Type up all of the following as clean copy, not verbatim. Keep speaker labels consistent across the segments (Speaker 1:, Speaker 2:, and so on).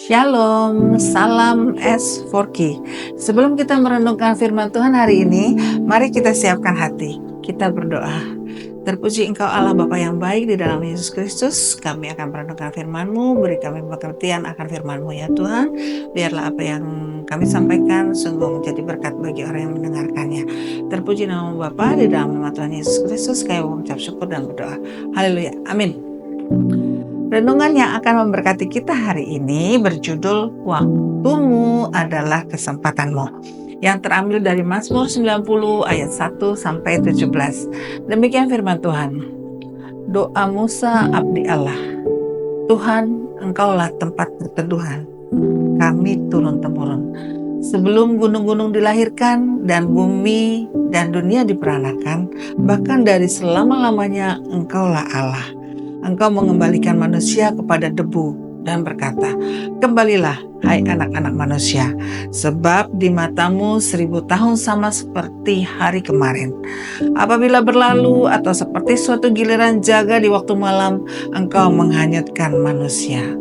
Speaker 1: Shalom, salam S4Q. Sebelum kita merenungkan firman Tuhan hari ini, mari kita siapkan hati. Kita berdoa. Terpuji Engkau Allah Bapa yang baik di dalam Yesus Kristus. Kami akan merenungkan firman-Mu, beri kami pengertian akan firman-Mu ya Tuhan. Biarlah apa yang kami sampaikan sungguh menjadi berkat bagi orang yang mendengarkannya. Terpuji nama Bapa di dalam nama Tuhan Yesus Kristus. Kami mengucap syukur dan berdoa. Haleluya, amin. Renungan yang akan memberkati kita hari ini berjudul Waktumu adalah kesempatanmu, yang terambil dari Mazmur 90 ayat 1 sampai 17. Demikian firman Tuhan. Doa Musa abdi Allah. Tuhan, Engkaulah tempat perteduhan kami turun-temurun. Sebelum gunung-gunung dilahirkan dan bumi dan dunia diperanakan, bahkan dari selama-lamanya Engkaulah Allah. Engkau mengembalikan manusia kepada debu dan berkata, kembalilah hai anak-anak manusia, sebab di matamu 1000 tahun sama seperti hari kemarin. Apabila berlalu atau seperti suatu giliran jaga di waktu malam, engkau menghanyutkan manusia.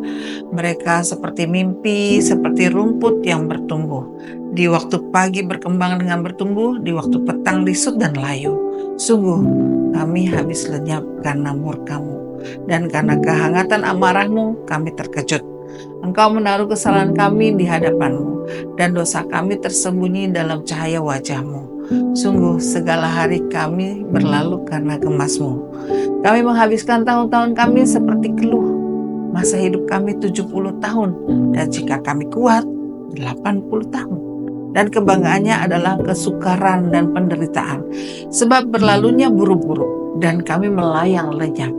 Speaker 1: Mereka seperti mimpi, seperti rumput yang bertumbuh. Di waktu pagi berkembang dengan bertumbuh, di waktu petang lisut dan layu. Sungguh kami habis lenyap karena murka-Mu, dan karena kehangatan amarah-Mu kami terkejut. Engkau menaruh kesalahan kami di hadapan-Mu, dan dosa kami tersembunyi dalam cahaya wajah-Mu. Sungguh segala hari kami berlalu karena gemas-Mu. Kami menghabiskan tahun-tahun kami seperti keluh. Masa hidup kami 70 tahun, dan jika kami kuat 80 tahun. Dan kebanggaannya adalah kesukaran dan penderitaan, sebab berlalunya buru-buru, dan kami melayang lenyap.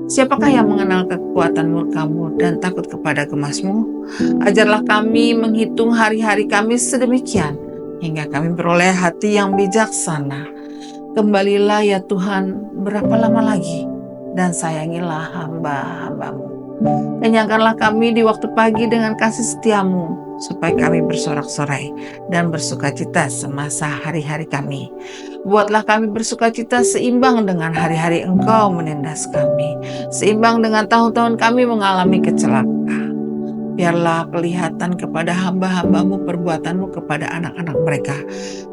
Speaker 1: Siapakah yang mengenal kekuatan murka-Mu dan takut kepada gemas-Mu? Ajarlah kami menghitung hari-hari kami sedemikian, hingga kami beroleh hati yang bijaksana. Kembalilah ya Tuhan, berapa lama lagi? Dan sayangilah hamba-hamba-Mu. Kenyangkanlah kami di waktu pagi dengan kasih setia-Mu, supaya kami bersorak-sorai dan bersukacita semasa hari-hari kami. Buatlah kami bersukacita seimbang dengan hari-hari Engkau menindas kami, seimbang dengan tahun-tahun kami mengalami kecelakaan. Biarlah kelihatan kepada hamba-hamba-Mu perbuatan-Mu kepada anak-anak mereka.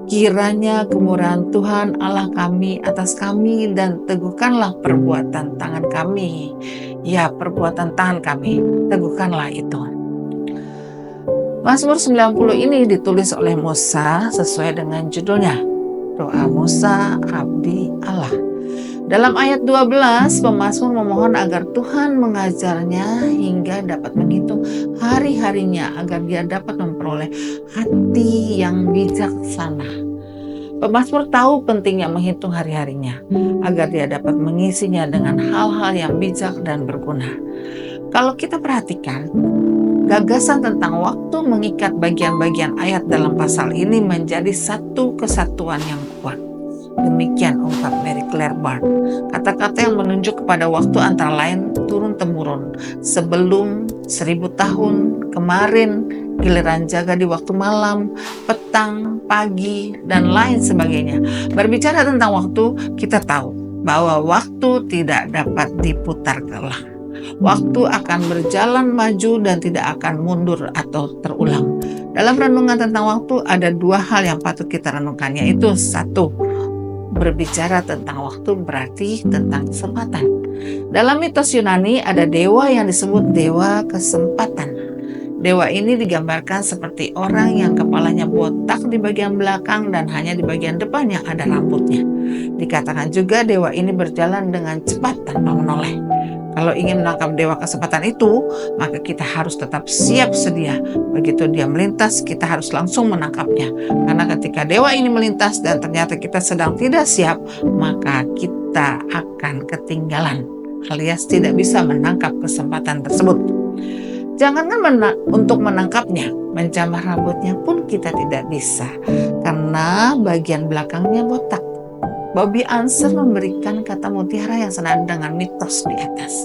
Speaker 1: Kiranya kemurahan Tuhan Allah kami atas kami, dan teguhkanlah perbuatan tangan kami. Ya, perbuatan tangan kami, teguhkanlah itu. Mazmur 90 ini ditulis oleh Musa sesuai dengan judulnya, Doa Musa Abdi Allah. Dalam ayat 12, pemazmur memohon agar Tuhan mengajarnya hingga dapat menghitung hari-harinya agar dia dapat memperoleh hati yang bijaksana. Pemazmur tahu pentingnya menghitung hari-harinya agar dia dapat mengisinya dengan hal-hal yang bijak dan berguna. Kalau kita perhatikan, gagasan tentang waktu mengikat bagian-bagian ayat dalam pasal ini menjadi satu kesatuan yang kuat. Demikian ungkap Mary Claire Bart. Kata-kata yang menunjuk kepada waktu antara lain turun-temurun, sebelum 1000 tahun, kemarin, giliran jaga di waktu malam, petang, pagi, dan lain sebagainya. Berbicara tentang waktu, kita tahu bahwa waktu tidak dapat diputar ulang. Waktu akan berjalan maju dan tidak akan mundur atau terulang. Dalam renungan tentang waktu ada dua hal yang patut kita renungkan, yaitu satu, berbicara tentang waktu berarti tentang kesempatan. Dalam mitos Yunani ada dewa yang disebut dewa kesempatan. Dewa ini digambarkan seperti orang yang kepalanya botak di bagian belakang dan hanya di bagian depan yang ada rambutnya. Dikatakan juga dewa ini berjalan dengan cepat tanpa menoleh. Kalau ingin menangkap dewa kesempatan itu, maka kita harus tetap siap sedia. Begitu dia melintas, kita harus langsung menangkapnya. Karena ketika dewa ini melintas dan ternyata kita sedang tidak siap, maka kita akan ketinggalan, alias tidak bisa menangkap kesempatan tersebut. Jangankan untuk menangkapnya, menjamah rambutnya pun kita tidak bisa, karena bagian belakangnya botak. Bobby Unser memberikan kata mutiara yang senada dengan mitos di atas,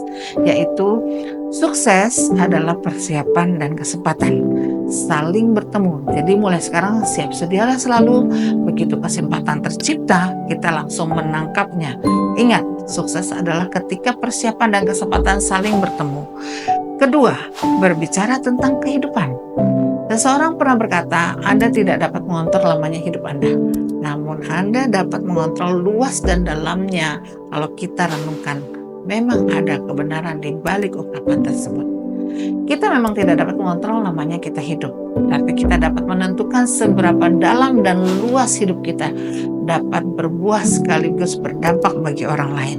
Speaker 1: yaitu sukses adalah persiapan dan kesempatan saling bertemu. Jadi mulai sekarang siap sedialah selalu, begitu kesempatan tercipta kita langsung menangkapnya. Ingat, sukses adalah ketika persiapan dan kesempatan saling bertemu. Kedua, berbicara tentang kehidupan. Seseorang pernah berkata, Anda tidak dapat mengontrol lamanya hidup Anda, namun Anda dapat mengontrol luas dan dalamnya. Kalau kita renungkan, memang ada kebenaran di balik ungkapan tersebut. Kita memang tidak dapat mengontrol namanya kita hidup, tapi kita dapat menentukan seberapa dalam dan luas hidup kita dapat berbuah sekaligus berdampak bagi orang lain.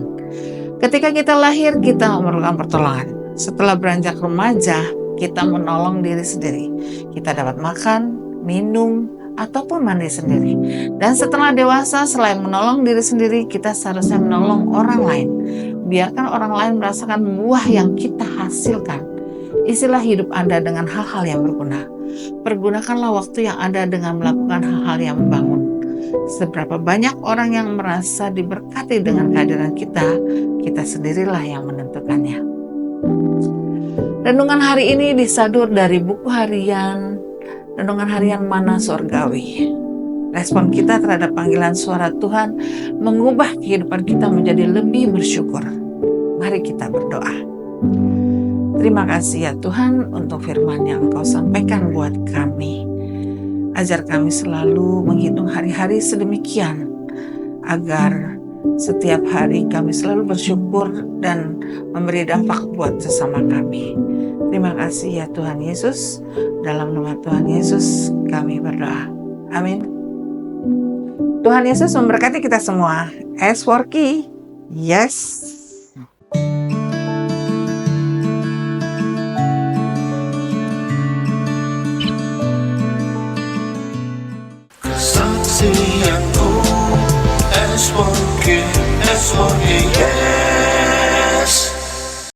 Speaker 1: Ketika kita lahir, kita memerlukan pertolongan. Setelah beranjak remaja, kita menolong diri sendiri. Kita dapat makan, minum, ataupun mandi sendiri. Dan setelah dewasa, selain menolong diri sendiri, kita seharusnya menolong orang lain. Biarkan orang lain merasakan buah yang kita hasilkan. Isilah hidup Anda dengan hal-hal yang berguna. Pergunakanlah waktu yang Anda dengan melakukan hal-hal yang membangun. Seberapa banyak orang yang merasa diberkati dengan kehadiran kita sendirilah yang menentukannya. Renungan hari ini disadur dari buku harian, Renungan Harian Mana Surgawi. Respon kita terhadap panggilan suara Tuhan mengubah kehidupan kita menjadi lebih bersyukur. Mari kita berdoa. Terima kasih ya Tuhan untuk firman yang Engkau sampaikan buat kami. Ajar kami selalu menghitung hari-hari sedemikian, agar setiap hari kami selalu bersyukur dan memberi dampak buat sesama kami. Terima kasih ya Tuhan Yesus. Dalam nama Tuhan Yesus kami berdoa. Amin. Tuhan Yesus memberkati kita semua. S4K. Yes.
Speaker 2: Kesaksianku S4K